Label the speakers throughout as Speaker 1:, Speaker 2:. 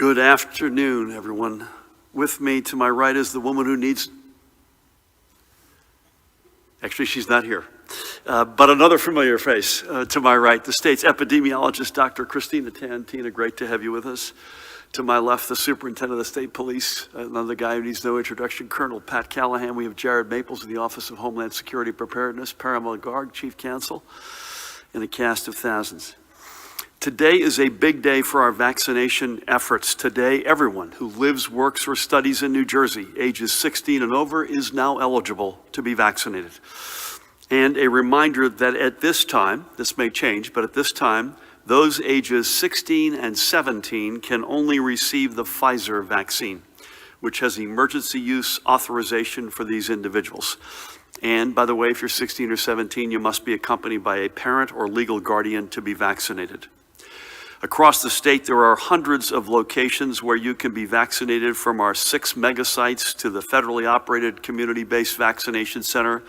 Speaker 1: Good afternoon, everyone. With me to my right is the woman who needs, actually she's not here, but another familiar face to my right, the state's epidemiologist, Dr. Christina Tan. Tina, great to have you with us. To my left, the superintendent of the state police, another guy who needs no introduction, Colonel Pat Callahan. We have Jared Maples of the Office of Homeland Security Preparedness, Parimal Garg, Chief Counsel, and a cast of thousands. Today is a big day for our vaccination efforts. Today, everyone who lives, works, or studies in New Jersey, ages 16 and over, is now eligible to be vaccinated. And a reminder that at this time, this may change, but at this time, those ages 16 and 17 can only receive the Pfizer vaccine, which has emergency use authorization for these individuals. And by the way, if you're 16 or 17, you must be accompanied by a parent or legal guardian to be vaccinated. Across the state, there are hundreds of locations where you can be vaccinated, from our 6 mega sites to the federally operated community-based vaccination center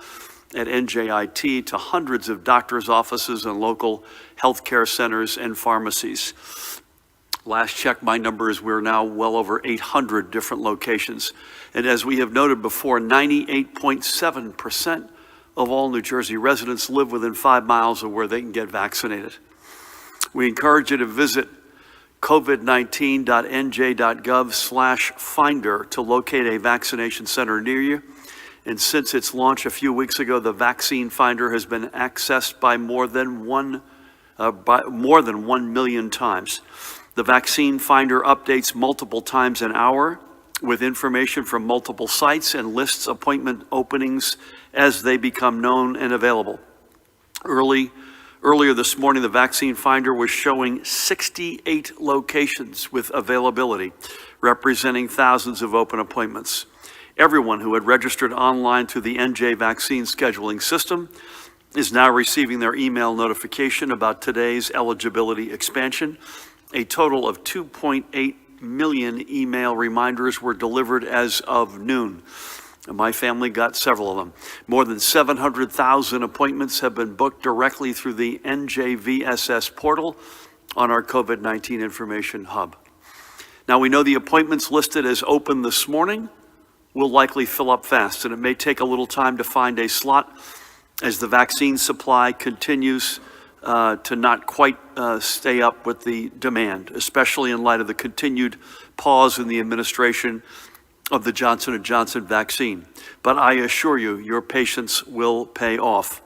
Speaker 1: at NJIT, to hundreds of doctors' offices and local healthcare centers and pharmacies. Last check, my number is we're now well over 800 different locations. And as we have noted before, 98.7% of all New Jersey residents live within 5 miles of where they can get vaccinated. We encourage you to visit covid19.nj.gov/finder to locate a vaccination center near you. And since its launch a few weeks ago, the Vaccine Finder has been accessed by more than 1 million times. The Vaccine Finder updates multiple times an hour with information from multiple sites and lists appointment openings as they become known and available. Earlier this morning, the Vaccine Finder was showing 68 locations with availability, representing thousands of open appointments. Everyone who had registered online through the NJ vaccine scheduling system is now receiving their email notification about today's eligibility expansion. A total of 2.8 million email reminders were delivered as of noon. My family got several of them. More than 700,000 appointments have been booked directly through the NJVSS portal on our COVID-19 information hub. Now, we know the appointments listed as open this morning will likely fill up fast, and it may take a little time to find a slot as the vaccine supply continues to not quite stay up with the demand, especially in light of the continued pause in the administration of the Johnson & Johnson vaccine. But I assure you, your patience will pay off.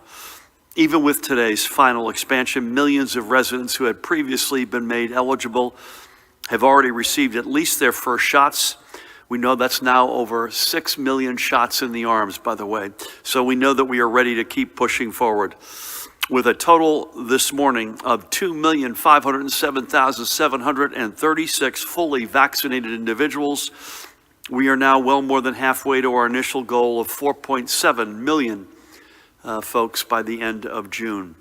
Speaker 1: Even with today's final expansion, millions of residents who had previously been made eligible have already received at least their first shots. We know that's now over 6 million shots in the arms, by the way. So we know that we are ready to keep pushing forward. With a total this morning of 2,507,736 fully vaccinated individuals, we are now well more than halfway to our initial goal of 4.7 million folks by the end of June.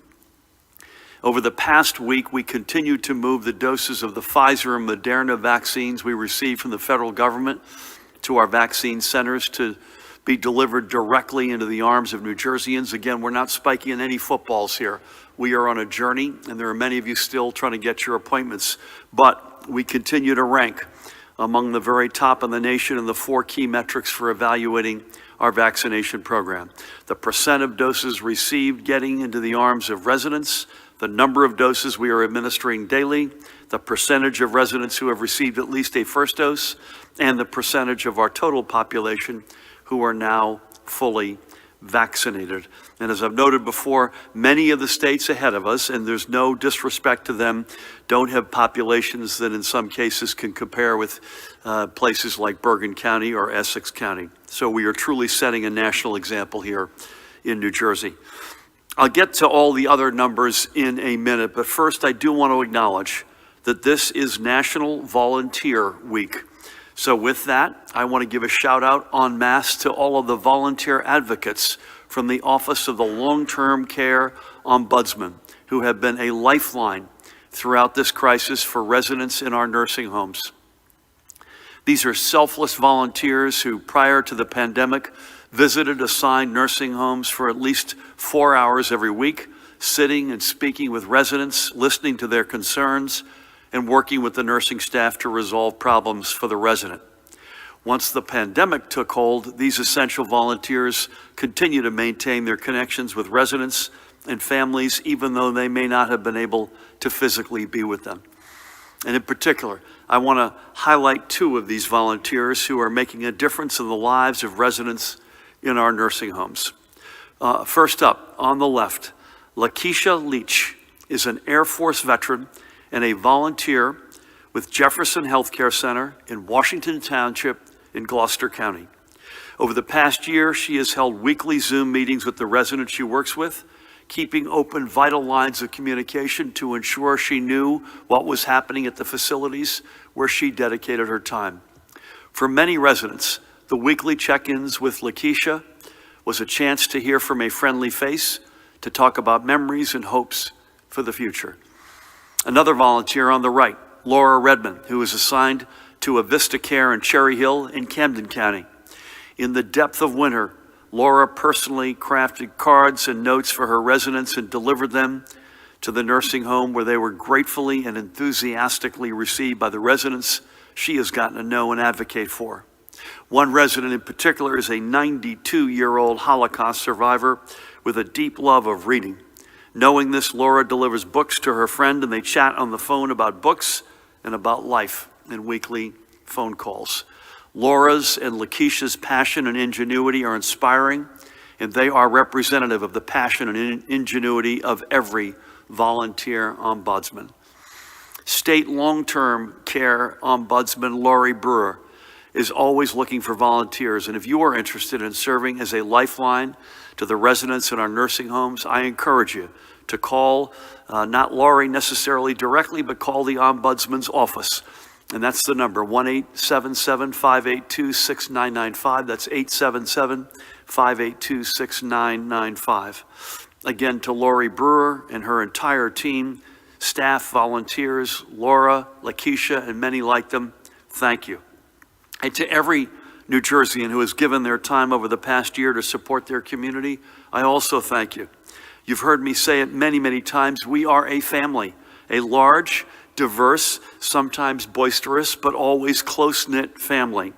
Speaker 1: Over the past week, we continued to move the doses of the Pfizer and Moderna vaccines we received from the federal government to our vaccine centers to be delivered directly into the arms of New Jerseyans. Again, we're not spiking any footballs here. We are on a journey, and there are many of you still trying to get your appointments, but we continue to rank among the very top in the nation in the 4 key metrics for evaluating our vaccination program: the percent of doses received getting into the arms of residents, the number of doses we are administering daily, the percentage of residents who have received at least a first dose, and the percentage of our total population who are now fully vaccinated. And as I've noted before, many of the states ahead of us, and there's no disrespect to them, don't have populations that in some cases can compare with places like Bergen County or Essex County. So we are truly setting a national example here in New Jersey. I'll get to all the other numbers in a minute, but first I do want to acknowledge that this is National Volunteer Week. So with that, I want to give a shout out en masse to all of the volunteer advocates from the Office of the Long-Term Care Ombudsman, who have been a lifeline throughout this crisis for residents in our nursing homes. These are selfless volunteers who, prior to the pandemic, visited assigned nursing homes for at least 4 hours every week, sitting and speaking with residents, listening to their concerns, and working with the nursing staff to resolve problems for the resident. Once the pandemic took hold, these essential volunteers continue to maintain their connections with residents and families, even though they may not have been able to physically be with them. And in particular, I want to highlight two of these volunteers who are making a difference in the lives of residents in our nursing homes. First up, on the left, Lakeisha Leach is an Air Force veteran and a volunteer with Jefferson Healthcare Center in Washington Township in Gloucester County. Over the past year, she has held weekly Zoom meetings with the residents she works with, keeping open vital lines of communication to ensure she knew what was happening at the facilities where she dedicated her time. For many residents, the weekly check-ins with Lakeisha was a chance to hear from a friendly face, to talk about memories and hopes for the future. Another volunteer on the right, Laura Redmond, who is assigned to a Vista Care in Cherry Hill in Camden County. In the depth of winter, Laura personally crafted cards and notes for her residents and delivered them to the nursing home, where they were gratefully and enthusiastically received by the residents she has gotten to know and advocate for. One resident in particular is a 92-year-old Holocaust survivor with a deep love of reading. Knowing this, Laura delivers books to her friend, and they chat on the phone about books and about life in weekly phone calls. Laura's and Lakeisha's passion and ingenuity are inspiring, and they are representative of the passion and ingenuity of every volunteer ombudsman. State long-term care ombudsman Lori Brewer is always looking for volunteers, and if you are interested in serving as a lifeline to the residents in our nursing homes, I encourage you to call, not Lori necessarily directly, but call the Ombudsman's office. And that's the number, 1-877-582-6995. That's 877-582-6995. Again, to Lori Brewer and her entire team, staff, volunteers, Laura, Lakeisha, and many like them, thank you. And to every New Jerseyan who has given their time over the past year to support their community, I also thank you. You've heard me say it many, many times. We are a family, a large, diverse, sometimes boisterous, but always close-knit family.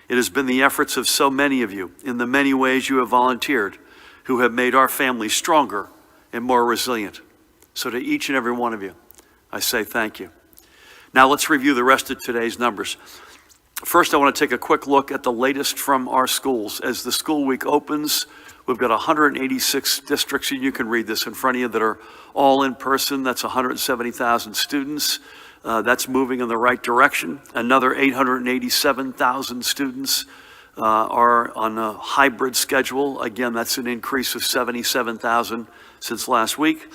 Speaker 1: It has been the efforts of so many of you in the many ways you have volunteered who have made our family stronger and more resilient. So to each and every one of you, I say thank you. Now let's review the rest of today's numbers. First, I want to take a quick look at the latest from our schools. As the school week opens, we've got 186 districts, and you can read this in front of you, that are all in person. That's 170,000 students. That's moving in the right direction. Another 887,000 students are on a hybrid schedule. Again, that's an increase of 77,000 since last week.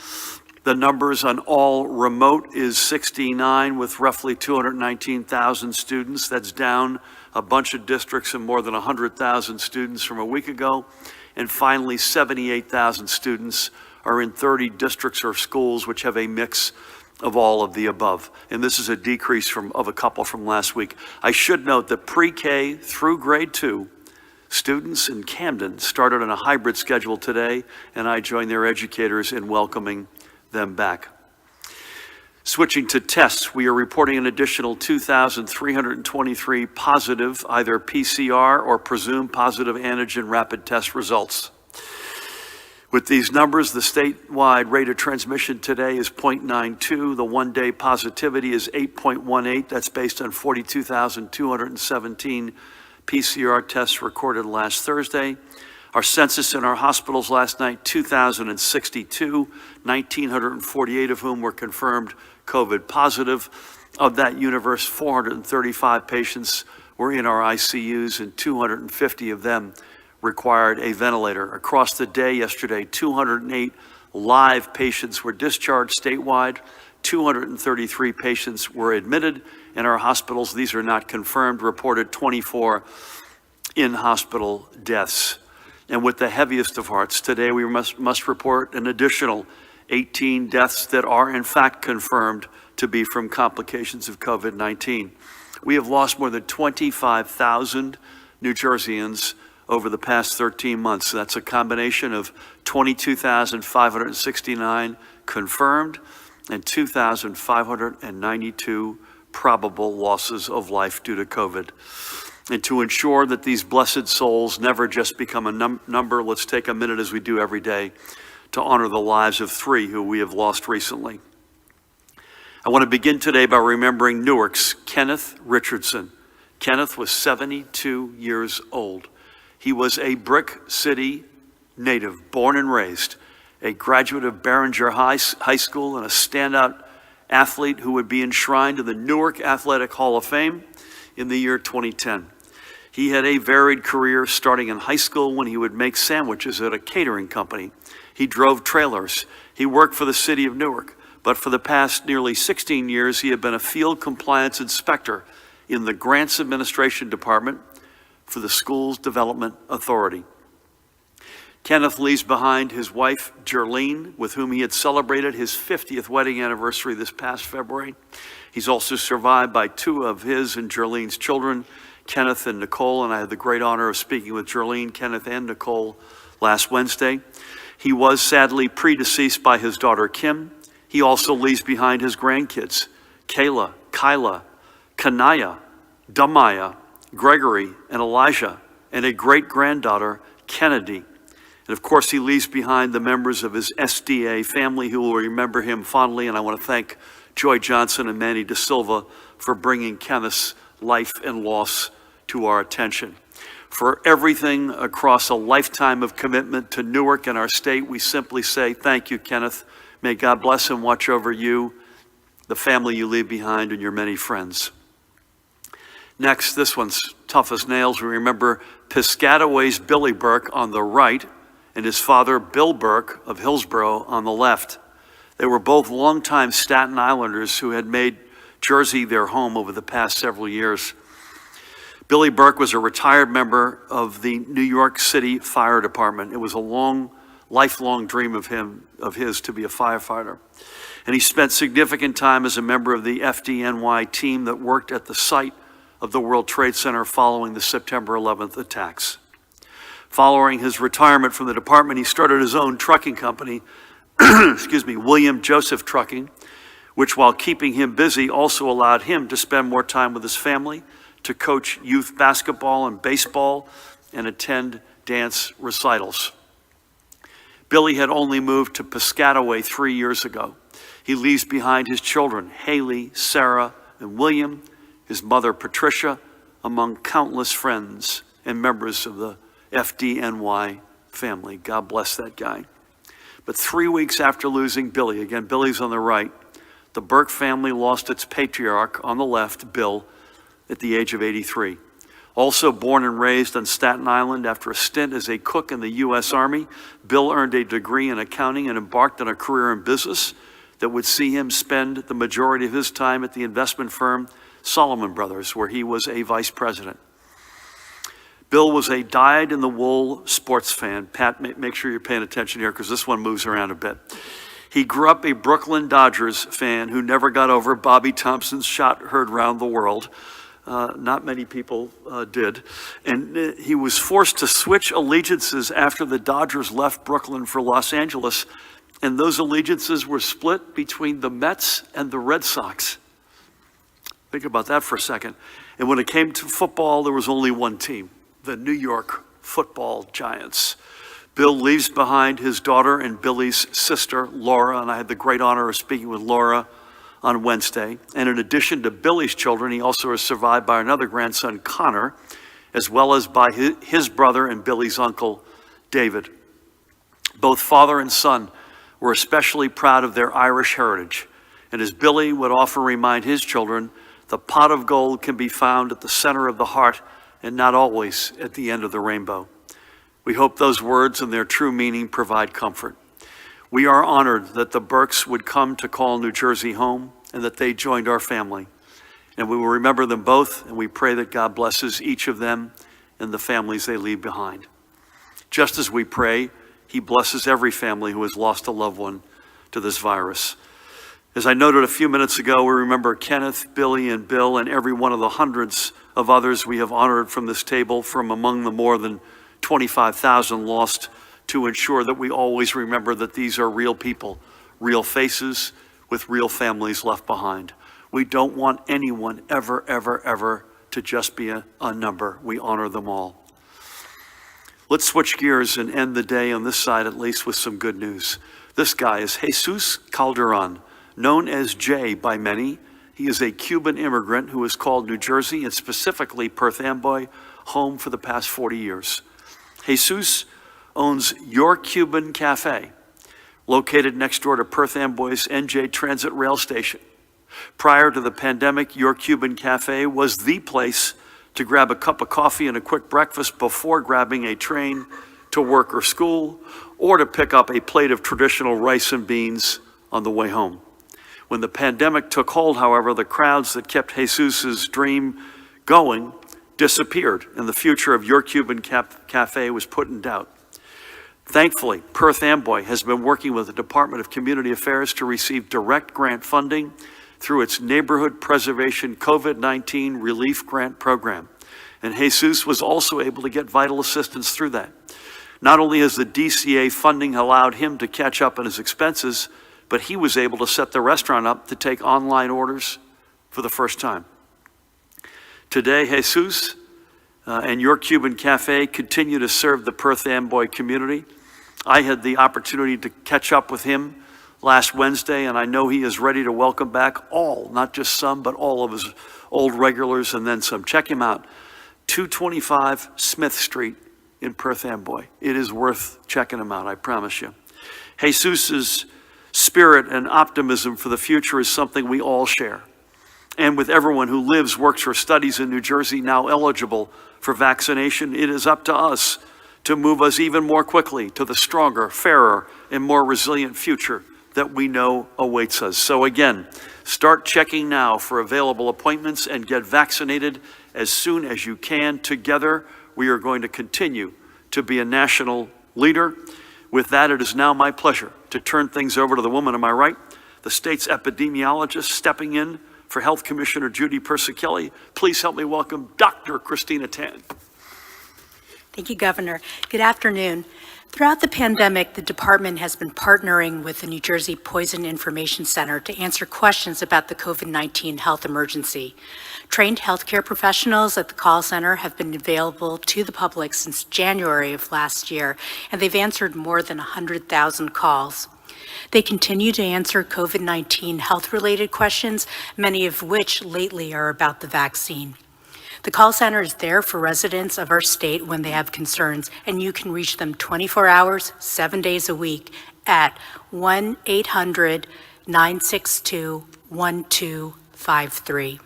Speaker 1: The numbers on all remote is 69 with roughly 219,000 students. That's down a bunch of districts and more than 100,000 students from a week ago. And finally, 78,000 students are in 30 districts or schools which have a mix of all of the above. And this is a decrease of a couple from last week. I should note that pre-K through grade 2, students in Camden started on a hybrid schedule today, and I joined their educators in welcoming them back. Switching to tests, we are reporting an additional 2,323 positive, either PCR or presumed positive antigen rapid test results. With these numbers, the statewide rate of transmission today is 0.92. The one-day positivity is 8.18. That's based on 42,217 PCR tests recorded last Thursday. Our census in our hospitals last night, 2,062, 1,948 of whom were confirmed COVID positive. Of that universe, 435 patients were in our ICUs, and 250 of them required a ventilator. Across the day yesterday, 208 live patients were discharged statewide. 233 patients were admitted in our hospitals. These are not confirmed. Reported 24 in-hospital deaths. And with the heaviest of hearts, today we must report an additional 18 deaths that are in fact confirmed to be from complications of COVID-19. We have lost more than 25,000 New Jerseyans over the past 13 months. That's a combination of 22,569 confirmed and 2,592 probable losses of life due to COVID. And to ensure that these blessed souls never just become a number, let's take a minute, as we do every day, to honor the lives of 3 who we have lost recently. I want to begin today by remembering Newark's Kenneth Richardson. Kenneth was 72 years old. He was a Brick City native, born and raised, a graduate of Barringer High School and a standout athlete who would be enshrined in the Newark Athletic Hall of Fame in the year 2010. He had a varied career, starting in high school when he would make sandwiches at a catering company. He drove trailers. He worked for the city of Newark. But for the past nearly 16 years, he had been a field compliance inspector in the Grants Administration Department for the Schools Development Authority. Kenneth leaves behind his wife, Jerlene, with whom he had celebrated his 50th wedding anniversary this past February. He's also survived by 2 of his and Jerlene's children, Kenneth and Nicole, and I had the great honor of speaking with Jerlene, Kenneth, and Nicole last Wednesday. He was sadly predeceased by his daughter, Kim. He also leaves behind his grandkids, Kayla, Kyla, Kanaya, Damaya, Gregory, and Elijah, and a great-granddaughter, Kennedy. And of course, he leaves behind the members of his SDA family who will remember him fondly, and I want to thank Joy Johnson and Manny De Silva for bringing Kenneth's life and loss to our attention. For everything across a lifetime of commitment to Newark and our state, we simply say, thank you, Kenneth. May God bless and watch over you, the family you leave behind, and your many friends. Next, this one's tough as nails. We remember Piscataway's Billy Burke on the right and his father, Bill Burke of Hillsborough, on the left. They were both longtime Staten Islanders who had made Jersey their home over the past several years. Billy Burke was a retired member of the New York City Fire Department. It was a lifelong dream of his to be a firefighter. And he spent significant time as a member of the FDNY team that worked at the site of the World Trade Center following the September 11th attacks. Following his retirement from the department, he started his own trucking company, William Joseph Trucking, which, while keeping him busy, also allowed him to spend more time with his family, to coach youth basketball and baseball, and attend dance recitals. Billy had only moved to Piscataway 3 years ago. He leaves behind his children, Haley, Sarah, and William, his mother, Patricia, among countless friends and members of the FDNY family. God bless that guy. But 3 weeks after losing Billy, again, Billy's on the right, the Burke family lost its patriarch on the left, Bill, at the age of 83. Also born and raised on Staten Island after a stint as a cook in the U.S. Army, Bill earned a degree in accounting and embarked on a career in business that would see him spend the majority of his time at the investment firm Solomon Brothers, where he was a vice president. Bill was a dyed-in-the-wool sports fan. Pat, make sure you're paying attention here because this one moves around a bit. He grew up a Brooklyn Dodgers fan who never got over Bobby Thompson's shot heard round the world. Not many people did. And he was forced to switch allegiances after the Dodgers left Brooklyn for Los Angeles. And those allegiances were split between the Mets and the Red Sox. Think about that for a second. And when it came to football, there was only one team, the New York Football Giants. Bill leaves behind his daughter and Billy's sister, Laura, and I had the great honor of speaking with Laura on Wednesday. And in addition to Billy's children, he also is survived by another grandson, Connor, as well as by his brother and Billy's uncle, David. Both father and son were especially proud of their Irish heritage. And as Billy would often remind his children, the pot of gold can be found at the center of the heart and not always at the end of the rainbow. We hope those words and their true meaning provide comfort. We are honored that the Burkes would come to call New Jersey home and that they joined our family. And we will remember them both, and we pray that God blesses each of them and the families they leave behind. Just as we pray, he blesses every family who has lost a loved one to this virus. As I noted a few minutes ago, we remember Kenneth, Billy, and Bill, and every one of the hundreds of others we have honored from this table, from among the more than 25,000 lost, to ensure that we always remember that these are real people, real faces, with real families left behind. We don't want anyone ever, ever, ever to just be a number. We honor them all. Let's switch gears and end the day on this side, at least, with some good news. This guy is Jesus Calderon, known as Jay by many. He is a Cuban immigrant who has called New Jersey, and specifically Perth Amboy, home for the past 40 years. Jesus owns Your Cuban Cafe, located next door to Perth Amboy's NJ Transit Rail Station. Prior to the pandemic, Your Cuban Cafe was the place to grab a cup of coffee and a quick breakfast before grabbing a train to work or school, or to pick up a plate of traditional rice and beans on the way home. When the pandemic took hold, however, the crowds that kept Jesus's dream going disappeared, and the future of Your Cuban Cafe was put in doubt. Thankfully, Perth Amboy has been working with the Department of Community Affairs to receive direct grant funding through its Neighborhood Preservation COVID-19 Relief Grant Program. And Jesus was also able to get vital assistance through that. Not only has the DCA funding allowed him to catch up on his expenses, but he was able to set the restaurant up to take online orders for the first time. Today, Jesus and Your Cuban Cafe continue to serve the Perth Amboy community. I had the opportunity to catch up with him last Wednesday, and I know he is ready to welcome back all, not just some, but all of his old regulars and then some. Check him out, 225 Smith Street in Perth Amboy. It is worth checking him out, I promise you. Jesus's spirit and optimism for the future is something we all share. And with everyone who lives, works, or studies in New Jersey now eligible for vaccination, it is up to us to move us even more quickly to the stronger, fairer, and more resilient future that we know awaits us. So again, start checking now for available appointments and get vaccinated as soon as you can. Together, we are going to continue to be a national leader. With that, it is now my pleasure to turn things over to the woman on my right, the state's epidemiologist stepping in for Health Commissioner Judy Persichelli. Please help me welcome Dr. Christina Tan.
Speaker 2: Thank you, Governor. Good afternoon. Throughout the pandemic, the department has been partnering with the New Jersey Poison Information Center to answer questions about the COVID-19 health emergency. Trained healthcare professionals at the call center have been available to the public since January of last year, and they've answered more than 100,000 calls. They continue to answer COVID-19 health-related questions, many of which lately are about the vaccine. The call center is there for residents of our state when they have concerns, and you can reach them 24 hours, 7 days a week at 1-800-962-1253.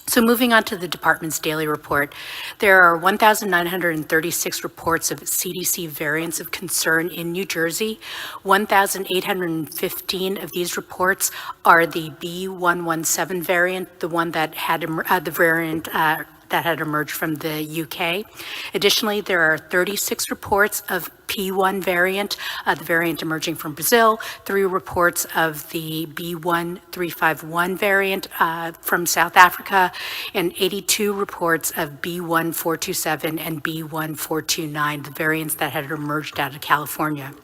Speaker 2: So moving on to the department's daily report, there are 1,936 reports of CDC variants of concern in New Jersey. 1,815 of these reports are the B117 variant, the one that had the variant that had emerged from the UK. Additionally, there are 36 reports of P1 variant, the variant emerging from Brazil, 3 reports of the B1351 variant from South Africa, and 82 reports of B1427 and B1429, the variants that had emerged out of California.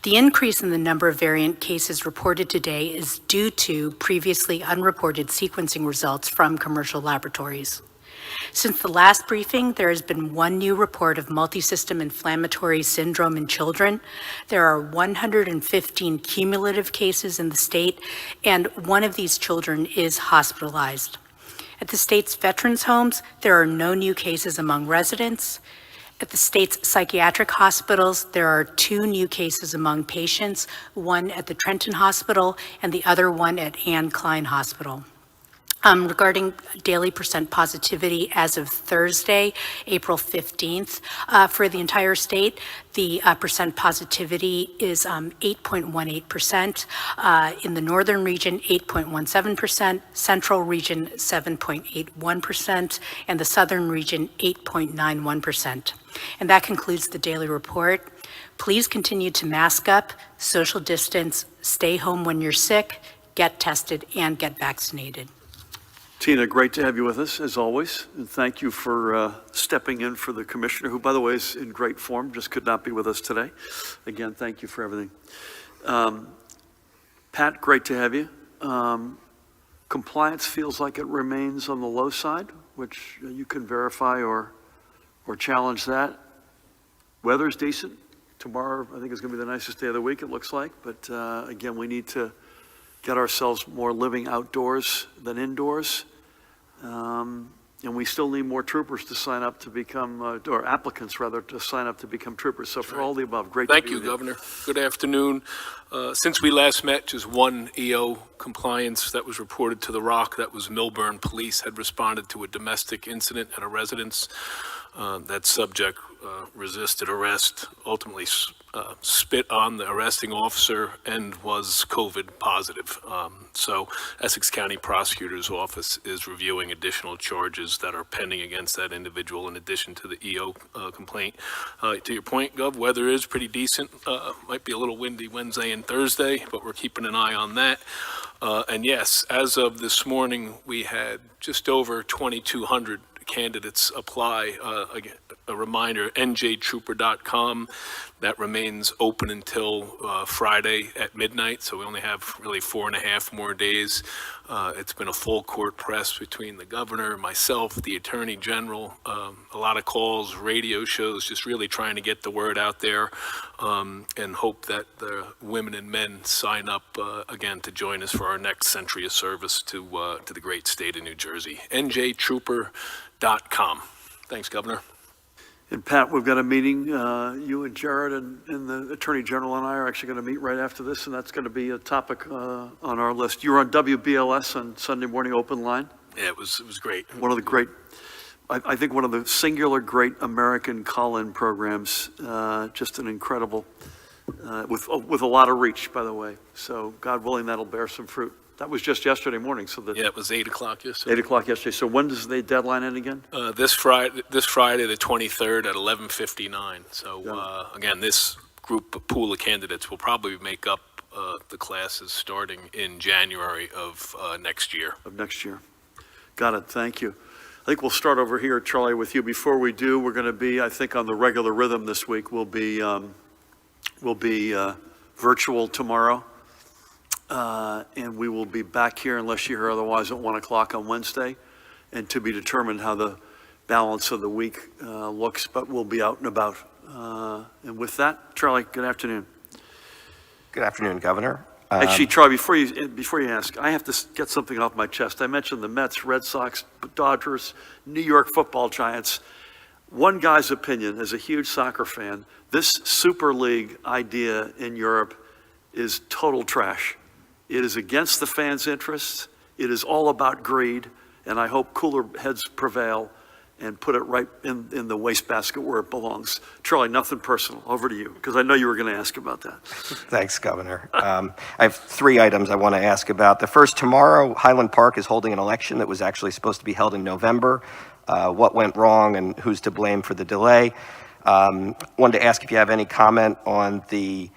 Speaker 2: The increase in the number of variant cases reported today is due to previously unreported sequencing results from commercial laboratories. Since the last briefing, there has been 1 new report of multisystem inflammatory syndrome in children. There are 115 cumulative cases in the state, and 1 of these children is hospitalized. At the state's veterans' homes, there are no new cases among residents. At the state's psychiatric hospitals, there are 2 new cases among patients, 1 at the Trenton Hospital and the other one at Ann Klein Hospital. Regarding daily percent positivity as of Thursday, April 15th, for the entire state, the percent positivity is 8.18%. In the northern region, 8.17%, central region, 7.81%, and the southern region, 8.91%. And that concludes the daily report. Please continue to mask up, social distance, stay home when you're sick, get tested, and get vaccinated.
Speaker 1: Tina, great to have you with us, as always. And thank you for stepping in for the commissioner, who, by the way, is in great form, just could not be with us today. Again, thank you for everything. Pat, great to have you. Compliance feels like it remains on the low side, which you can verify or challenge that. Weather's decent. Tomorrow, I think, is going to be the nicest day of the week, it looks like. But again, we need to get ourselves more living outdoors than indoors. And we still need more troopers to sign up to become, or applicants rather, to sign up to become troopers. So for all the above, great to be with you.
Speaker 3: Thank you, Governor. Good afternoon. Since we last met, just one EO compliance that was reported to the Rock. That was Millburn Police had responded to a domestic incident at a residence. That subject resisted arrest, ultimately spit on the arresting officer and was COVID positive. So Essex County Prosecutor's Office is reviewing additional charges that are pending against that individual in addition to the EO complaint. To your point, Gov, weather is pretty decent. Might be a little windy Wednesday and Thursday, but we're keeping an eye on that. And yes, as of this morning, we had just over 2,200 candidates apply. Again, a reminder, njtrooper.com, that remains open until Friday at midnight, so we only have really 4.5 more days. It's been a full court press between the governor, myself, the attorney general, a lot of calls, radio shows, just really trying to get the word out there, and hope that the women and men sign up again to join us for our next century of service to the great state of New Jersey. njtrooper.com. Thanks, Governor.
Speaker 1: And Pat, we've got a meeting, you and Jared and the Attorney General and I are actually going to meet right after this, and that's going to be a topic on our list. You were on WBLS on Sunday morning open line.
Speaker 3: Yeah, it was great.
Speaker 1: One of the great, I think one of the singular great American call-in programs, just an incredible, with a lot of reach, by the way. So God willing, that'll bear some fruit. That was just yesterday morning, so
Speaker 3: Yeah, it was 8 o'clock yesterday.
Speaker 1: 8 o'clock yesterday. So when does the deadline end again?
Speaker 3: This Friday, the 23rd at 11:59. So again, this pool of candidates will probably make up the classes starting in January of next year.
Speaker 1: Got it. Thank you. I think we'll start over here, Charlie, with you. Before we do, we're going to be, I think, on the regular rhythm this week. We'll be virtual tomorrow. And we will be back here unless you hear otherwise at 1 o'clock on Wednesday, and to be determined how the balance of the week looks, but we'll be out and about. And with that, Charlie, good afternoon.
Speaker 4: Good afternoon, Governor.
Speaker 1: Actually, Charlie, before you ask, I have to get something off my chest. I mentioned the Mets, Red Sox, Dodgers, New York Football Giants. One guy's opinion, as a huge soccer fan, this Super League idea in Europe is total trash. It is against the fans' interests. It is all about greed, and I hope cooler heads prevail and put it right in the wastebasket where it belongs. Charlie, nothing personal. Over to you, because I know you were going to ask about that.
Speaker 4: Thanks, Governor. I have 3 items I want to ask about. The first, tomorrow, Highland Park is holding an election that was actually supposed to be held in November. What went wrong and who's to blame for the delay? Wanted to ask if you have any comment on the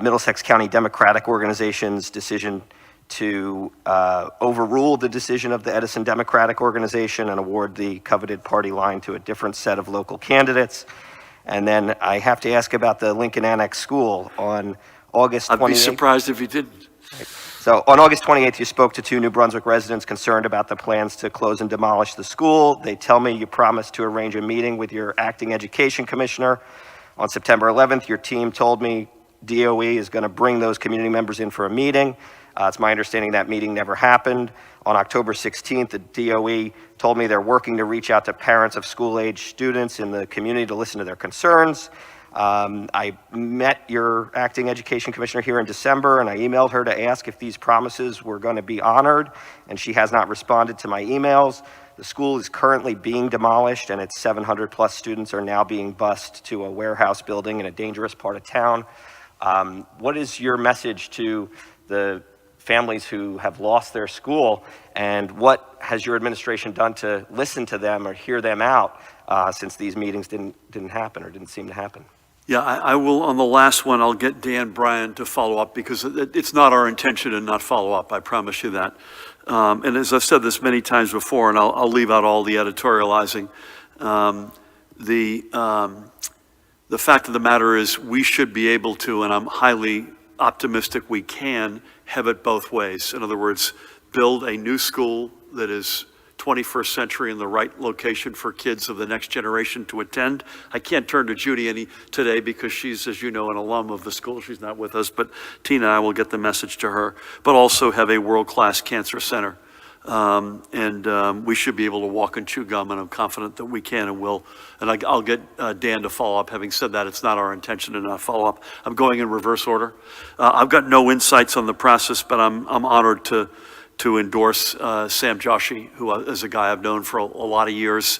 Speaker 4: Middlesex County Democratic Organization's decision to overrule the decision of the Edison Democratic Organization and award the coveted party line to a different set of local candidates. And then I have to ask about the Lincoln Annex School on August 28th.
Speaker 1: I'd be surprised if you didn't.
Speaker 4: So on August 28th, you spoke to 2 New Brunswick residents concerned about the plans to close and demolish the school. They tell me you promised to arrange a meeting with your acting education commissioner. On September 11th, your team told me DOE is going to bring those community members in for a meeting. It's my understanding that meeting never happened. On October 16th, the DOE told me they're working to reach out to parents of school-age students in the community to listen to their concerns. I met your acting education commissioner here in December, and I emailed her to ask if these promises were going to be honored, and she has not responded to my emails. The school is currently being demolished, and its 700-plus students are now being bused to a warehouse building in a dangerous part of town. What is your message to the families who have lost their school, and what has your administration done to listen to them or hear them out since these meetings didn't happen or didn't seem to happen?
Speaker 1: Yeah, I will, on the last one, I'll get Dan Bryan to follow up, because it's not our intention to not follow up, I promise you that. And as I've said this many times before, and I'll leave out all the editorializing, the fact of the matter is we should be able to, and I'm highly optimistic we can have it both ways. In other words, build a new school that is 21st century in the right location for kids of the next generation to attend. I can't turn to Judy today because she's, as you know, an alum of the school. She's not with us, but Tina and I will get the message to her. But also have a world-class cancer center. We should be able to walk and chew gum, and I'm confident that we can and will. And I'll get Dan to follow up. Having said that, it's not our intention to not follow up. I'm going in reverse order. I've got no insights on the process, but I'm honored to endorse Sam Joshi, who is a guy I've known for a lot of years.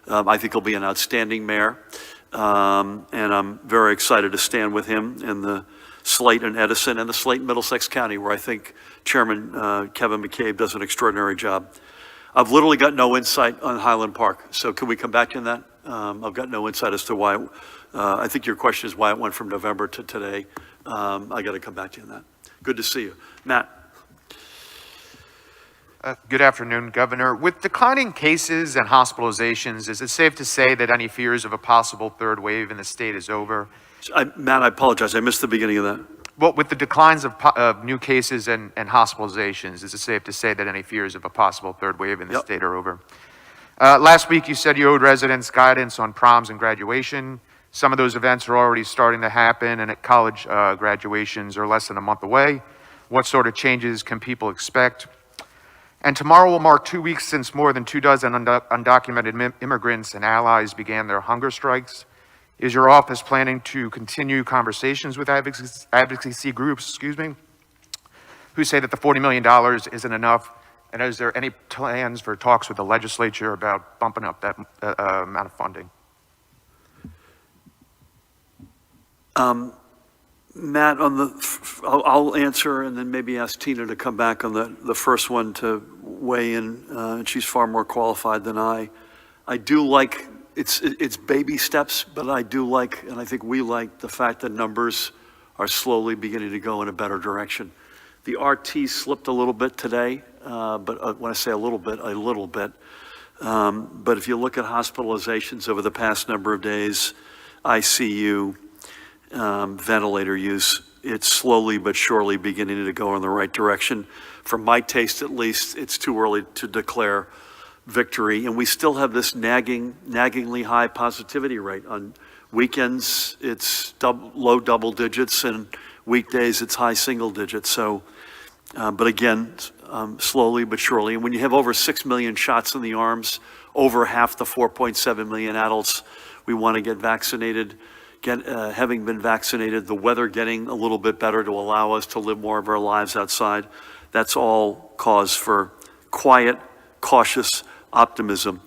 Speaker 1: I think he'll be an outstanding mayor. And I'm very excited to stand with him in the Slate and Edison and the Slate Middlesex County, where I think Chairman Kevin McCabe does an extraordinary job. I've literally got no insight on Highland Park. So can we come back to you on that? I've got no insight as to why. I think your question is why it went from November to today. I got to come back to you on that. Good to see you. Matt.
Speaker 5: Good afternoon, Governor. With declining cases and hospitalizations, is it safe to say that any fears of a possible third wave in the state is over?
Speaker 1: Matt, I apologize. I missed the beginning of that.
Speaker 5: Well, with the declines of new cases and hospitalizations, is it safe to say that any fears of a possible third wave in the state are over? Last week, you said you owed residents guidance on proms and graduation. Some of those events are already starting to happen, and at college graduations are less than a month away. What sort of changes can people expect? And tomorrow will mark 2 weeks since more than 24 undocumented immigrants and allies began their hunger strikes. Is your office planning to continue conversations with advocacy groups, who say that the $40 million isn't enough? And is there any plans for talks with the legislature about bumping up that amount of funding?
Speaker 1: Matt, I'll answer and then maybe ask Tina to come back on the first one to weigh in. And she's far more qualified than I. I do like, it's baby steps, but I do like, and I think we like the fact that numbers are slowly beginning to go in a better direction. The RT slipped a little bit today, but when I say a little bit. But if you look at hospitalizations over the past number of days, ICU, ventilator use, it's slowly but surely beginning to go in the right direction. For my taste, at least, it's too early to declare victory. And we still have this naggingly high positivity rate. On weekends, it's low double digits, and weekdays, it's high single digits. So, but again, slowly but surely. And when you have over 6 million shots in the arms, over half the 4.7 million adults, we want to get vaccinated. Having been vaccinated, the weather getting a little bit better to allow us to live more of our lives outside, that's all cause for quiet, cautious optimism.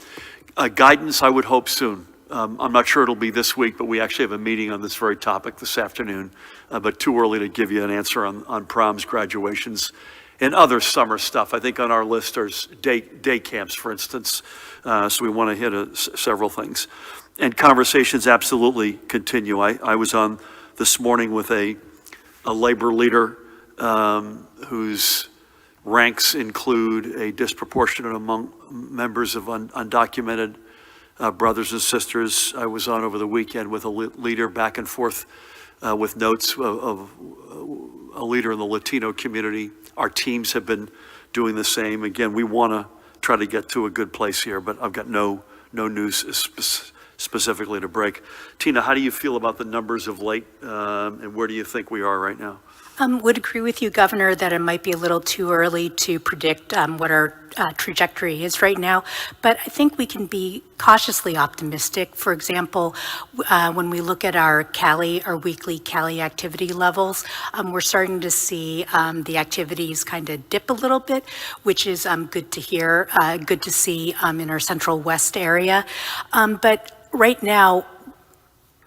Speaker 1: Guidance, I would hope soon. I'm not sure it'll be this week, but we actually have a meeting on this very topic this afternoon. But too early to give you an answer on proms, graduations, and other summer stuff. I think on our list there's day camps, for instance. So we want to hit several things. And conversations absolutely continue. I was on this morning with a labor leader whose ranks include a disproportionate among members of undocumented brothers and sisters. I was on over the weekend with a leader back and forth with notes of a leader in the Latino community. Our teams have been doing the same. Again, we want to try to get to a good place here, but I've got no news specifically to break. Tina, how do you feel about the numbers of late, and where do you think we are right now?
Speaker 2: Would agree with you, Governor, that it might be a little too early to predict what our trajectory is right now, but I think we can be cautiously optimistic. For example, when we look at our weekly Cali activity levels, we're starting to see the activities kind of dip a little bit, which is good to hear, good to see in our Central West area. But right now,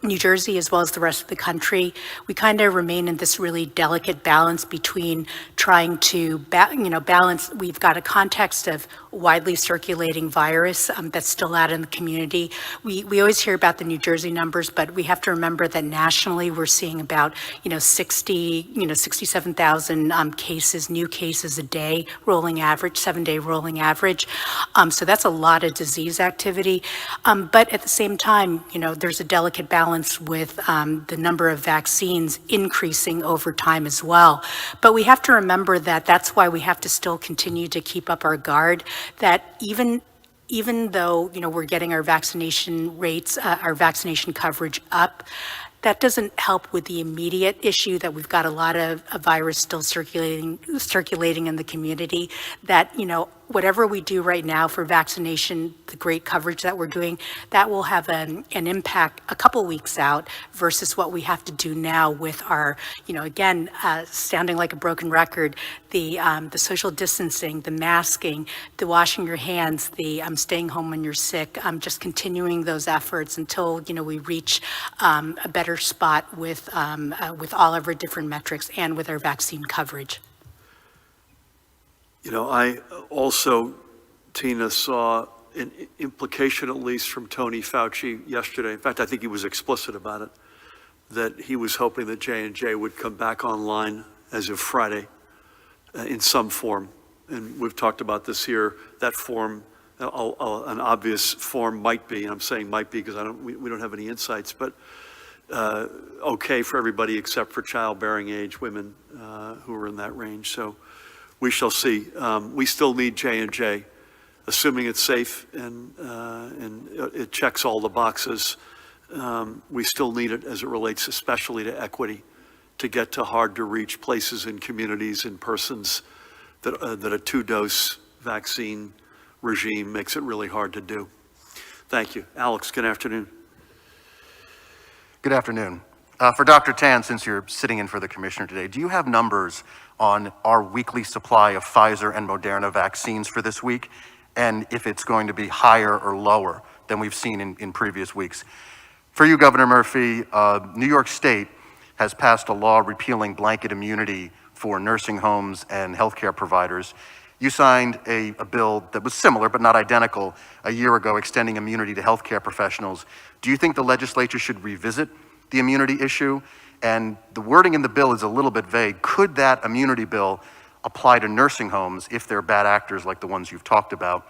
Speaker 2: New Jersey, as well as the rest of the country, we kind of remain in this really delicate balance between trying to balance. We've got a context of widely circulating virus that's still out in the community. We always hear about the New Jersey numbers, but we have to remember that nationally we're seeing about 67,000 cases, new cases a day, rolling average, 7-day rolling average. So that's a lot of disease activity. But at the same time, there's a delicate balance balanced with the number of vaccines increasing over time as well. But we have to remember that that's why we have to still continue to keep up our guard, that even though, we're getting our vaccination rates, our vaccination coverage up, that doesn't help with the immediate issue that we've got a lot of a virus still circulating in the community, that, whatever we do right now for vaccination, the great coverage that we're doing, that will have an impact a couple weeks out versus what we have to do now with our, again, sounding like a broken record, the social distancing, the masking, the washing your hands, the staying home when you're sick, just continuing those efforts until, we reach a better spot with all of our different metrics and with our vaccine coverage.
Speaker 1: I also, Tina, saw an implication, at least from Tony Fauci yesterday. In fact, I think he was explicit about it, that he was hoping that J&J would come back online as of Friday in some form. And we've talked about this here. That form, an obvious form might be, and I'm saying might be because we don't have any insights, but okay for everybody except for childbearing age women who are in that range. So we shall see. We still need J&J, assuming it's safe and it checks all the boxes. We still need it as it relates especially to equity, to get to hard to reach places and communities and persons that a 2-dose vaccine regime makes it really hard to do. Thank you. Alex, good afternoon.
Speaker 6: Good afternoon. For Dr. Tan, since you're sitting in for the commissioner today, do you have numbers on our weekly supply of Pfizer and Moderna vaccines for this week, and if it's going to be higher or lower than we've seen in previous weeks? For you, Governor Murphy, New York State has passed a law repealing blanket immunity for nursing homes and healthcare providers. You signed a bill that was similar but not identical a year ago, extending immunity to healthcare professionals. Do you think the legislature should revisit the immunity issue? And the wording in the bill is a little bit vague. Could that immunity bill apply to nursing homes if they're bad actors like the ones you've talked about?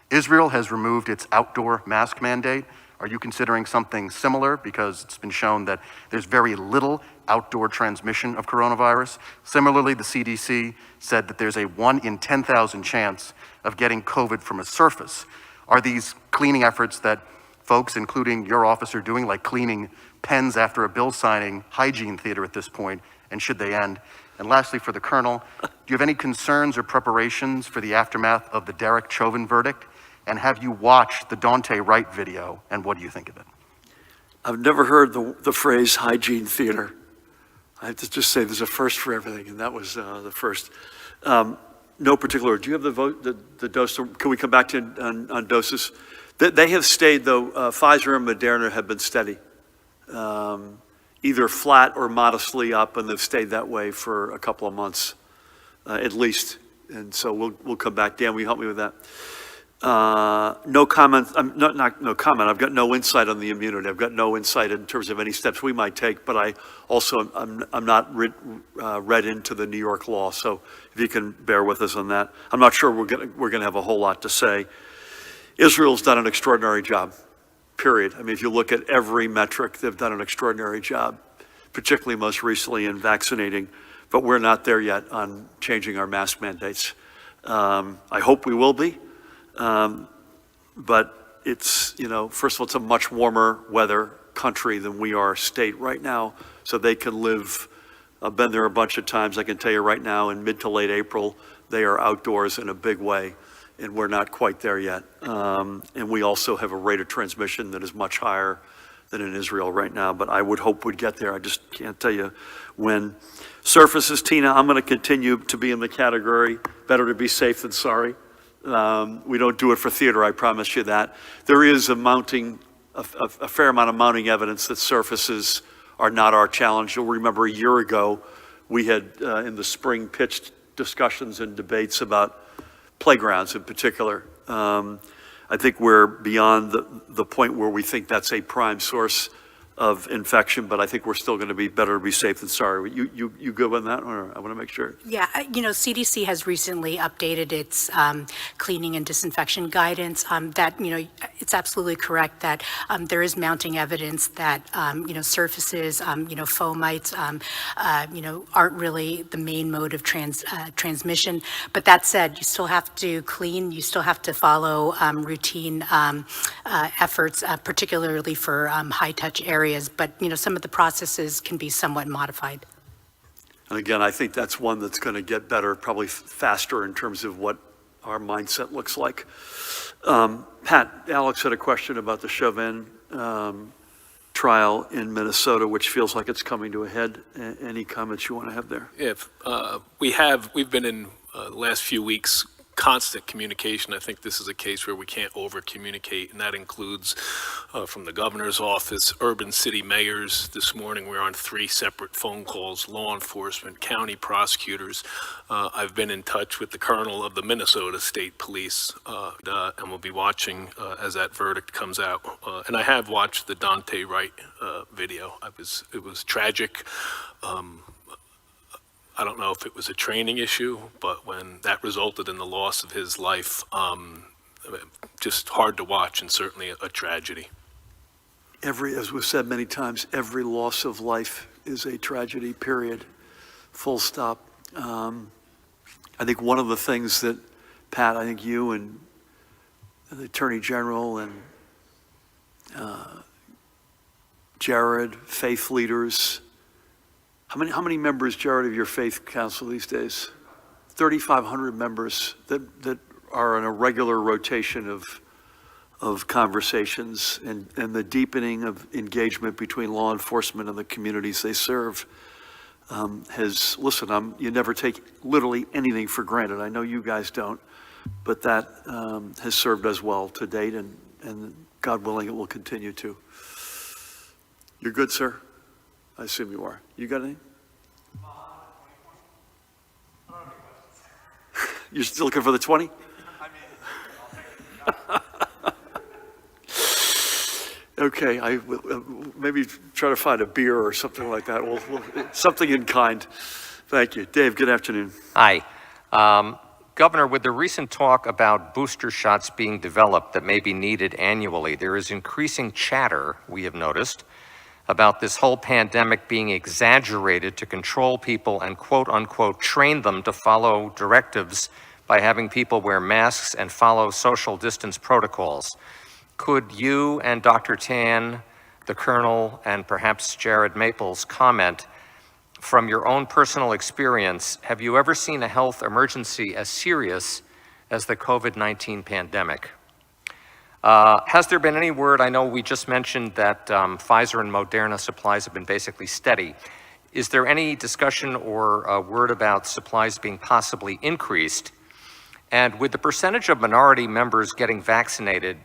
Speaker 6: Israel has removed its outdoor mask mandate. Are you considering something similar? Because it's been shown that there's very little outdoor transmission of coronavirus. Similarly, the CDC said that there's a 1 in 10,000 chance of getting COVID from a surface. Are these cleaning efforts that folks, including your office, are doing, like cleaning pens after a bill signing, hygiene theater at this point, and should they end? And lastly, for the Colonel, do you have any concerns or preparations for the aftermath of the Derek Chauvin verdict? And have you watched the Dante Wright video, and what do you think of it?
Speaker 1: I've never heard the phrase hygiene theater. I have to just say there's a first for everything, and that was the first. No particular. Do you have the dose? Can we come back to on doses? They have stayed, though. Pfizer and Moderna have been steady, either flat or modestly up, and they've stayed that way for a couple of months, at least. And so we'll come back. Dan, will you help me with that? No comment. No comment. I've got no insight on the immunity. I've got no insight in terms of any steps we might take. But I also I'm not read into the New York law. So if you can bear with us on that, I'm not sure we're gonna have a whole lot to say. Israel's done an extraordinary job. Period. I mean, if you look at every metric, they've done an extraordinary job, particularly most recently in vaccinating. But we're not there yet on changing our mask mandates. I hope we will be. But it's, first of all, it's a much warmer weather country than we are state right now. So they can live, I've been there a bunch of times. I can tell you right now in mid to late April, they are outdoors in a big way, and we're not quite there yet. And we also have a rate of transmission that is much higher than in Israel right now, but I would hope we'd get there. I just can't tell you when. Surfaces, Tina, I'm going to continue to be in the category, better to be safe than sorry. We don't do it for theater, I promise you that. There is a fair amount of mounting evidence that surfaces are not our challenge. You'll remember a year ago, we had in the spring pitched discussions and debates about playgrounds in particular. I think we're beyond the point where we think that's a prime source of infection, but I think we're still going to be better to be safe than sorry. You good on that, or I want to make sure?
Speaker 2: Yeah, CDC has recently updated its cleaning and disinfection guidance. That, it's absolutely correct that there is mounting evidence that, surfaces, fomites, aren't really the main mode of transmission. But that said, you still have to clean, you still have to follow routine efforts, particularly for high-touch areas. But, some of the processes can be somewhat modified.
Speaker 1: And again, I think that's one that's going to get better, probably faster in terms of what our mindset looks like. Pat, Alex had a question about the Chauvin trial in Minnesota, which feels like it's coming to a head. Any comments you want to have there?
Speaker 3: If we've been in the last few weeks constant communication. I think this is a case where we can't over communicate, and that includes from the governor's office, urban city mayors. This morning we're on 3 separate phone calls, law enforcement, county prosecutors. I've been in touch with the colonel of the Minnesota State Police, and we'll be watching as that verdict comes out. And I have watched the Dante Wright video. It was tragic. I don't know if it was a training issue, but when that resulted in the loss of his life, just hard to watch and certainly a tragedy.
Speaker 1: As we've said many times, every loss of life is a tragedy, period, full stop. I think one of the things that, Pat, I think you and the Attorney General and Jared, faith leaders, how many members, Jared, of your faith council these days? 3,500 members that are in a regular rotation of conversations and the deepening of engagement between law enforcement and the communities they serve you never take literally anything for granted. I know you guys don't, but that has served us well to date, and God willing, it will continue to. You're good, sir? I assume you are. You got anything? You're still looking for the 20? Okay, I maybe try to find a beer or something like that. We'll something in kind. Thank you. Dave, good afternoon.
Speaker 7: Hi. Governor, with the recent talk about booster shots being developed that may be needed annually, there is increasing chatter, we have noticed, about this whole pandemic being exaggerated to control people and quote unquote train them to follow directives by having people wear masks and follow social distance protocols. Could you and Dr. Tan, the Colonel, and perhaps Jared Maples comment from your own personal experience, have you ever seen a health emergency as serious as the COVID-19 pandemic? Has there been any word, I know we just mentioned that Pfizer and Moderna supplies have been basically steady. Is there any discussion or word about supplies being possibly increased? And with the percentage of minority members getting vaccinated,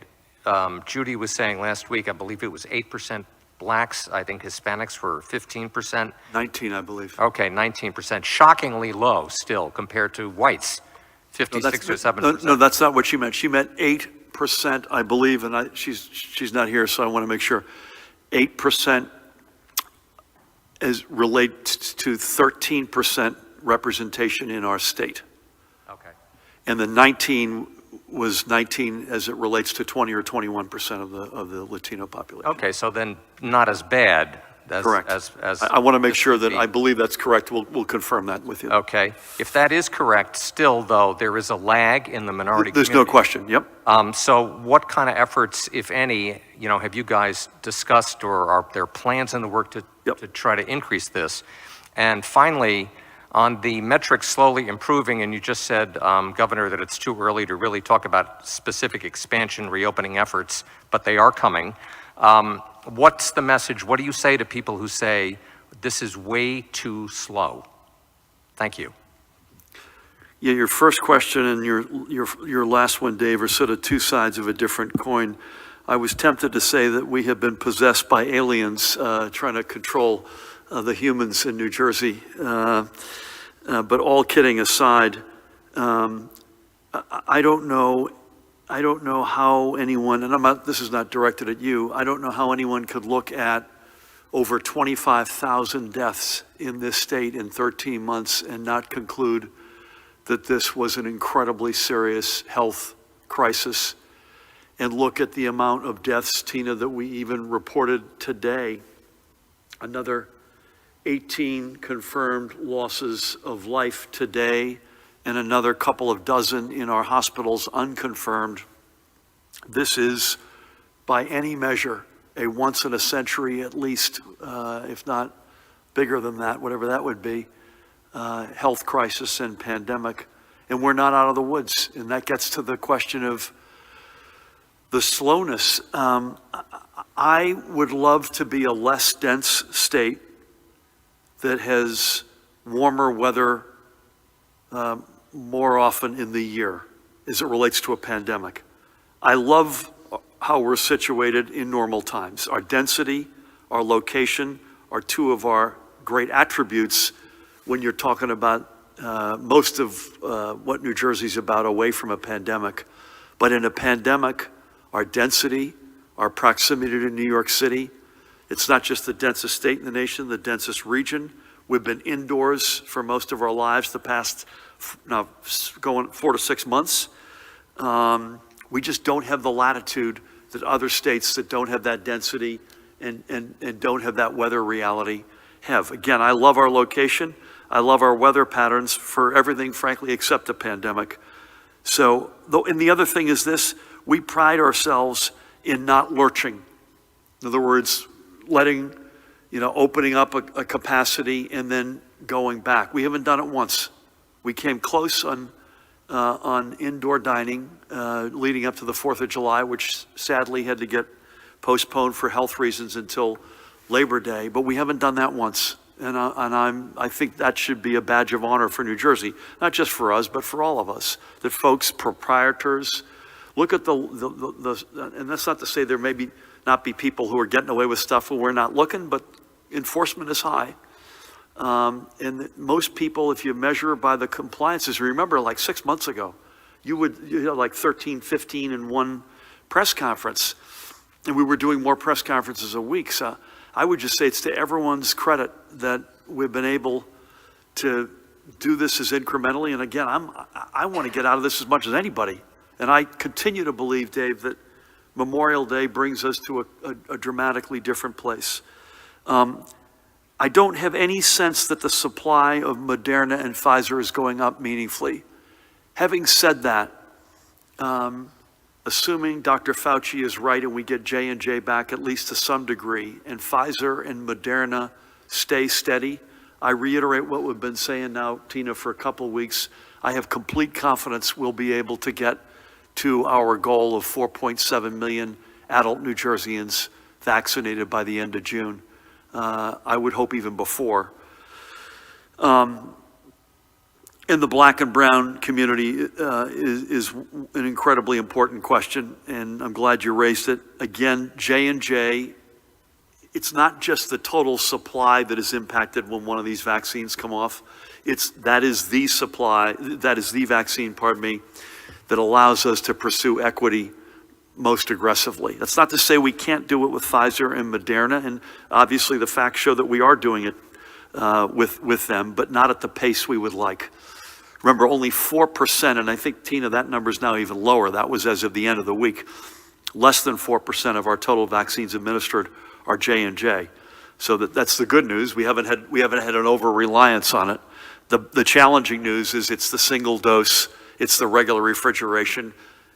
Speaker 7: Judy was saying last week, I believe it was 8% blacks, I think Hispanics were 15%.
Speaker 1: 19, I believe.
Speaker 7: Okay, 19%, shockingly low still compared to whites, 56 or 7%.
Speaker 1: No, that's not what she meant. She meant 8%, I believe, and she's not here, so I want to make sure. 8% relates to 13% representation in our state.
Speaker 7: Okay.
Speaker 1: And the 19 was 19 as it relates to 20 or 21% of the Latino population.
Speaker 7: Okay, so then not as bad as...
Speaker 1: Correct.
Speaker 7: As
Speaker 1: I want to make
Speaker 7: this
Speaker 1: sure
Speaker 7: would
Speaker 1: that
Speaker 7: be.
Speaker 1: I believe that's correct. We'll confirm that with you.
Speaker 7: Okay. If that is correct, still though, there is a lag in the minority
Speaker 1: There's
Speaker 7: community.
Speaker 1: no question. Yep.
Speaker 7: So what kind of efforts, if any, have you guys discussed, or are there plans in the work to try to increase this? And finally, on the metrics slowly improving, and you just said, Governor, that it's too early to really talk about specific expansion, reopening efforts, but they are coming. What's the message? What do you say to people who say, this is way too slow? Thank you.
Speaker 1: Yeah, your first question and your last one, Dave, are sort of two sides of a different coin. I was tempted to say that we have been possessed by aliens trying to control the humans in New Jersey. But all kidding aside, I don't know how anyone, and this is not directed at you, I don't know how anyone could look at over 25,000 deaths in this state in 13 months and not conclude that this was an incredibly serious health crisis, and look at the amount of deaths, Tina, that we even reported today. Another 18 confirmed losses of life today, and another couple of dozen in our hospitals unconfirmed. This is, by any measure, a once in a century at least, if not bigger than that, whatever that would be, health crisis and pandemic. And we're not out of the woods. And that gets to the question of the slowness. I would love to be a less dense state that has warmer weather more often in the year as it relates to a pandemic. I love how we're situated in normal times. Our density, our location are two of our great attributes when you're talking about most of what New Jersey's about away from a pandemic. But in a pandemic, our density, our proximity to New York City, it's not just the densest state in the nation, the densest region. We've been indoors for most of our lives the past, now going 4 to 6 months. We just don't have the latitude that other states that don't have that density and don't have that weather reality have. Again, I love our location. I love our weather patterns for everything, frankly, except the pandemic. So, and the other thing is this, we pride ourselves in not lurching. In other words, letting, opening up a capacity and then going back. We haven't done it once. We came close on indoor dining leading up to the 4th of July, which sadly had to get postponed for health reasons until Labor Day, but we haven't done that once. And I think that should be a badge of honor for New Jersey, not just for us, but for all of us, that folks, proprietors, look at and that's not to say there may not be people who are getting away with stuff when we're not looking, but enforcement is high. And most people, if you measure by the compliances, remember like 6 months ago, you had like 13, 15 in one press conference, and we were doing more press conferences a week. So I would just say it's to everyone's credit that we've been able to do this as incrementally. And again, I want to get out of this as much as anybody. And I continue to believe, Dave, that Memorial Day brings us to a dramatically different place. I don't have any sense that the supply of Moderna and Pfizer is going up meaningfully. Having said that, assuming Dr. Fauci is right and we get J&J back at least to some degree, and Pfizer and Moderna stay steady, I reiterate what we've been saying now, Tina, for a couple of weeks. I have complete confidence we'll be able to get to our goal of 4.7 million adult New Jerseyans vaccinated by the end of June. I would hope even before. In the black and brown community is an incredibly important question, and I'm glad you raised it. Again, J&J, it's not just the total supply that is impacted when one of these vaccines come off. That is the vaccine, that allows us to pursue equity most aggressively. That's not to say we can't do it with Pfizer and Moderna, and obviously the facts show that we are doing it with them, but not at the pace we would like. Remember, only 4%, and I think, Tina, that number is now even lower. That was as of the end of the week. Less than 4% of our total vaccines administered are J&J. So that's the good news. We haven't had an over-reliance on it. The challenging news is it's the single dose, it's the regular refrigeration.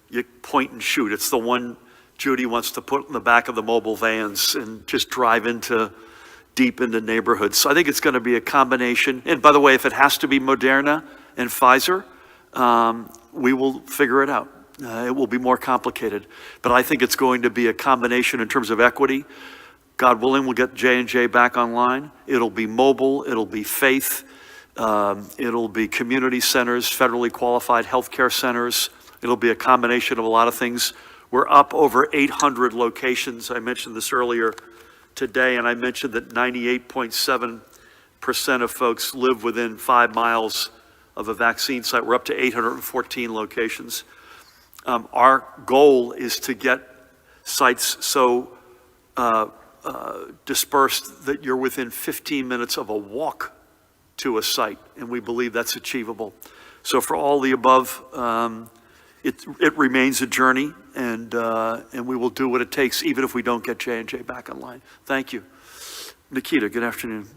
Speaker 1: You point and shoot. It's the one Judy wants to put in the back of the mobile vans and just drive deep into neighborhoods. So I think it's going to be a combination. And by the way, if it has to be Moderna and Pfizer, we will figure it out. It will be more complicated. But I think it's going to be a combination in terms of equity. God willing, we'll get J&J back online. It'll be mobile. It'll be faith. It'll be community centers, federally qualified healthcare centers. It'll be a combination of a lot of things. We're up over 800 locations. I mentioned this earlier today, and I mentioned that 98.7% of folks live within 5 miles of a vaccine site. We're up to 814 locations. Our goal is to get sites so dispersed that you're within 15 minutes of a walk to a site, and we believe that's achievable. So for all the above, it remains a journey, and we will do what it takes, even if we don't get J&J back online. Thank you. Nikita, good afternoon.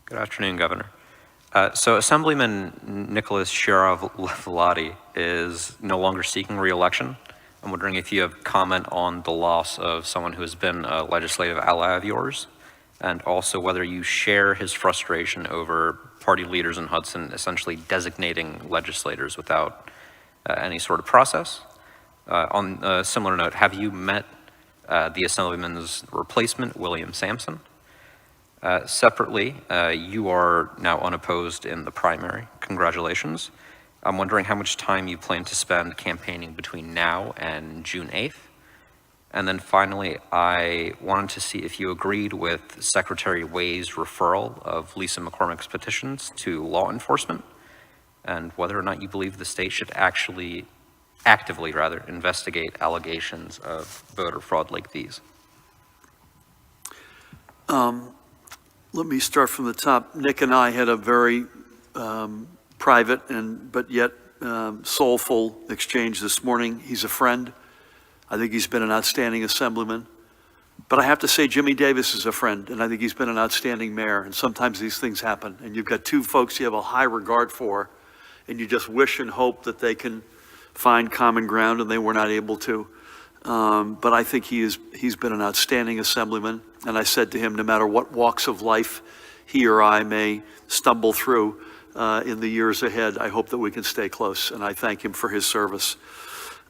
Speaker 8: Good afternoon, Governor. So Assemblyman Nicholas Sharav-Velati is no longer seeking re-election. I'm wondering if you have comment on the loss of someone who has been a legislative ally of yours, and also whether you share his frustration over party leaders in Hudson essentially designating legislators without any sort of process. On a similar note, have you met the Assemblyman's replacement, William Sampson? Separately, you are now unopposed in the primary. Congratulations. I'm wondering how much time you plan to spend campaigning between now and June 8th. And then finally, I wanted to see if you agreed with Secretary Way's referral of Lisa McCormick's petitions to law enforcement, and whether or not you believe the state should actively investigate allegations of voter fraud like these.
Speaker 1: Let me start from the top. Nick and I had a very private but yet soulful exchange this morning. He's a friend. I think he's been an outstanding assemblyman. But I have to say Jimmy Davis is a friend, and I think he's been an outstanding mayor. And sometimes these things happen, and you've got two folks you have a high regard for, and you just wish and hope that they can find common ground, and they were not able to. But I think he's been an outstanding assemblyman. And I said to him, no matter what walks of life he or I may stumble through in the years ahead, I hope that we can stay close. And I thank him for his service.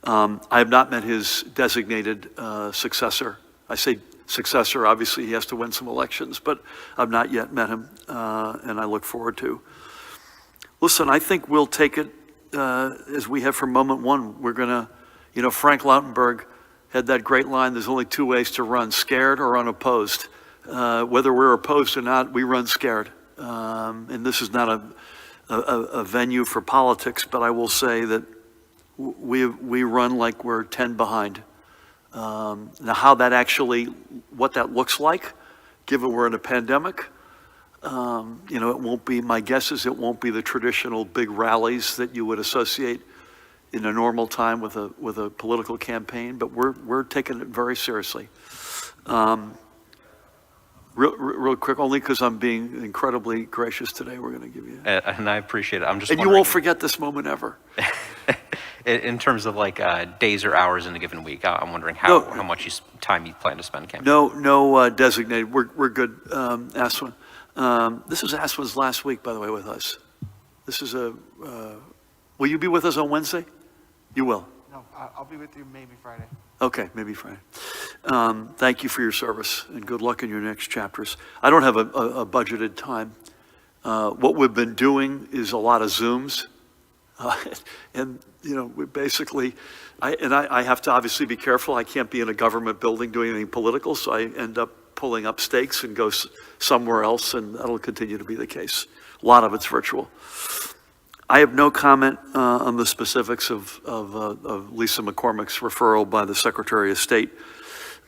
Speaker 1: I have not met his designated successor. I say successor, obviously he has to win some elections, but I've not yet met him, and I look forward to. Listen, I think we'll take it as we have from moment one. We're gonna, Frank Lautenberg had that great line, there's only two ways to run, scared or unopposed. Whether we're opposed or not, we run scared. And this is not a venue for politics, but I will say that we run like we're 10 behind. Now how that actually, what that looks like, given we're in a pandemic, it won't be, my guess is it won't be the traditional big rallies that you would associate in a normal time with a political campaign, but we're taking it very seriously. Real quick, only because I'm being incredibly gracious today, we're going to give you.
Speaker 8: And I appreciate it. I'm just
Speaker 1: and you won't forget this moment ever.
Speaker 8: In terms of like days or hours in a given week, I'm wondering how much time you plan to spend campaigning.
Speaker 1: No designated. We're good. Aswin. This is Aswin's last week, by the way, with us. This is will you be with us on Wednesday? You will.
Speaker 5: No, I'll be with you maybe Friday.
Speaker 1: Okay, maybe Friday. Thank you for your service and good luck in your next chapters. I don't have a budgeted time. What we've been doing is a lot of Zooms. And, we basically, I have to obviously be careful. I can't be in a government building doing anything political, so I end up pulling up stakes and go somewhere else, and that'll continue to be the case. A lot of it's virtual. I have no comment on the specifics of Lisa McCormick's referral by the Secretary of State.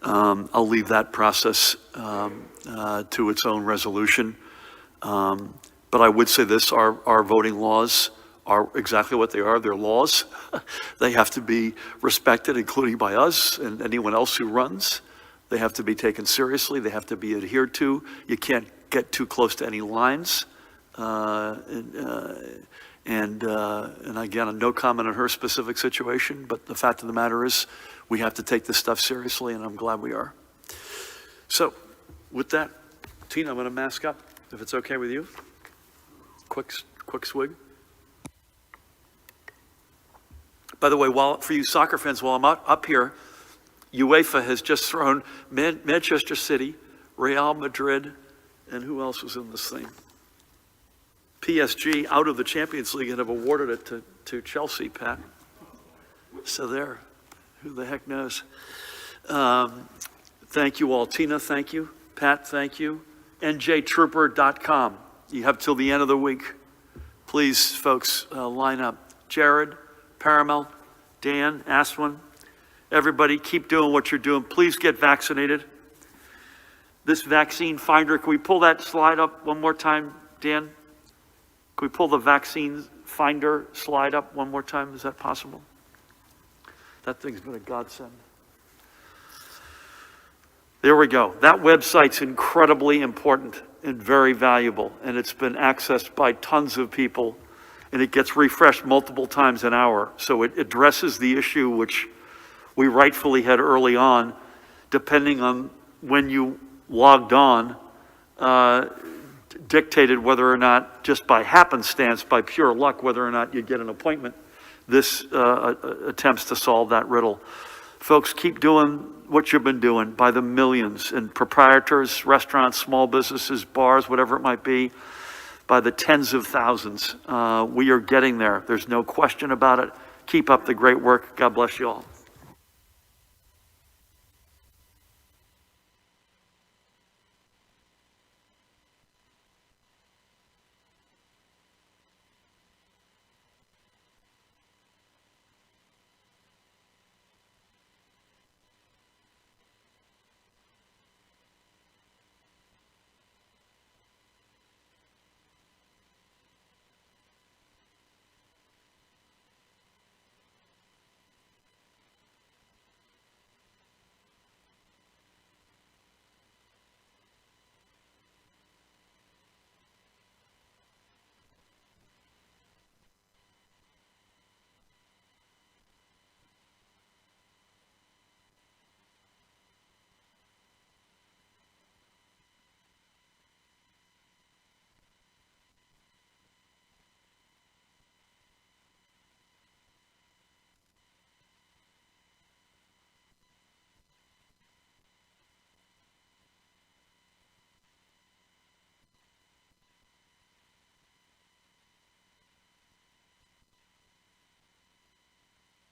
Speaker 1: I'll leave that process to its own resolution. But I would say this, our voting laws are exactly what they are. They're laws. They have to be respected, including by us and anyone else who runs. They have to be taken seriously. They have to be adhered to. You can't get too close to any lines. And again, no comment on her specific situation, but the fact of the matter is we have to take this stuff seriously, and I'm glad we are. So with that, Tina, I'm going to mask up, if it's okay with you. Quick swig. By the way, for you soccer fans, while I'm up here, UEFA has just thrown Manchester City, Real Madrid, and who else was in this thing? PSG out of the Champions League and have awarded it to Chelsea, Pat. So there, who the heck knows? Thank you all. Tina, thank you. Pat, thank you. njtrooper.com. You have till the end of the week. Please, folks, line up. Jared, Paramel, Dan, Aswin, Everybody, keep doing what you're doing. Please get vaccinated. This vaccine finder, can we pull that slide up one more time, Dan? Can we pull the vaccine finder slide up one more time? Is that possible? That thing's been a godsend. There we go. That website's incredibly important and very valuable, and it's been accessed by tons of people, and it gets refreshed multiple times an hour. So it addresses the issue which we rightfully had early on, depending on when you logged on, dictated whether or not, just by happenstance, by pure luck, whether or not you'd get an appointment. This attempts to solve that riddle. Folks, keep doing what you've been doing by the millions, and proprietors, restaurants, small businesses, bars, whatever it might be, by the tens of thousands. We are getting there. There's no question about it. Keep up the great work. God bless you all.